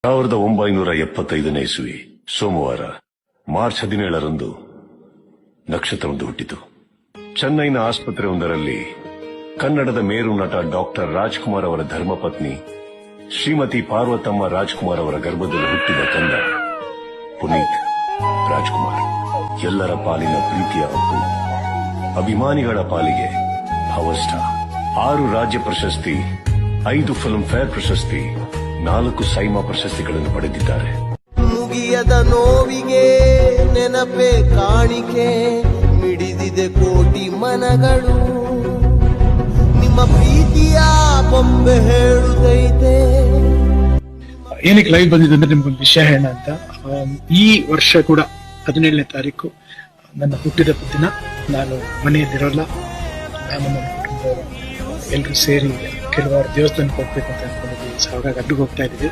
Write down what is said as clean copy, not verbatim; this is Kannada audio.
1975ನೇ ಇಸ್ವಿ ಸೋಮವಾರ ಮಾರ್ಚ್ 17ರಂದು ನಕ್ಷತ್ರವೊಂದು ಹುಟ್ಟಿತು. ಚೆನ್ನೈನ ಆಸ್ಪತ್ರೆಯೊಂದರಲ್ಲಿ ಕನ್ನಡದ ಮೇರು ನಟ ಡಾಕ್ಟರ್ ರಾಜ್ಕುಮಾರ್ ಅವರ ಧರ್ಮಪತ್ನಿ ಶ್ರೀಮತಿ ಪಾರ್ವತಮ್ಮ ರಾಜ್ಕುಮಾರ್ ಅವರ ಗರ್ಭದಲ್ಲಿ ಹುಟ್ಟಿದ ಕಂದ ಪುನೀತ್ ರಾಜ್ಕುಮಾರ್ ಎಲ್ಲರ ಪಾಲಿನ ಪ್ರೀತಿಯ ಹಕ್ಕು, ಅಭಿಮಾನಿಗಳ ಪಾಲಿಗೆ ಪವರ್ ಸ್ಟಾರ್. 6 ರಾಜ್ಯ ಪ್ರಶಸ್ತಿ, 5 ಫಿಲ್ಮ್ ಫೇರ್ ಪ್ರಶಸ್ತಿ, 4 ಸೈಮಾ ಪ್ರಶಸ್ತಿಗಳನ್ನು ಪಡೆದಿದ್ದಾರೆ. ಮುಗಿಯದ ನೋವಿಗೆ ನೆನಪೇ ಕಾಣಿಕೆ, ಮಿಡಿದಿದೆ ಕೋಟಿ ಮನಗಳು, ನಿಮ್ಮ ಪ್ರೀತಿಯ ಬೊಂಬೆ ಹೇಳುತ್ತೈತೆ. ಏನಕ್ಕೆ ಲೈವ್ ಬಂದಿದೆ ಅಂದ್ರೆ ನಿಮ್ಗೊಂದು ವಿಷಯ ಹೇಳೋಣ ಅಂತ. ಈ ವರ್ಷ ಕೂಡ 17ನೇ ತಾರೀಕು ನನ್ನ ಹುಟ್ಟಿದ ದಿನ. ನಾನು ಮನೆಯಲ್ಲಿರೋಲ್ಲ, ನಾನು ನನ್ನ ಕುಟುಂಬದವರು ಎಲ್ಲರೂ ಸೇರಿ ಕೆಲವಾರು ದೇವಸ್ಥಾನಕ್ಕೆ ಹೋಗ್ಬೇಕು ಅಂತ ಅನ್ಕೊಂಡಿದ್ದೀವಿ. ಹಾಗಾಗಿ ಅಡ್ಡಿಗೆ ಹೋಗ್ತಾ ಇದ್ದೀವಿ.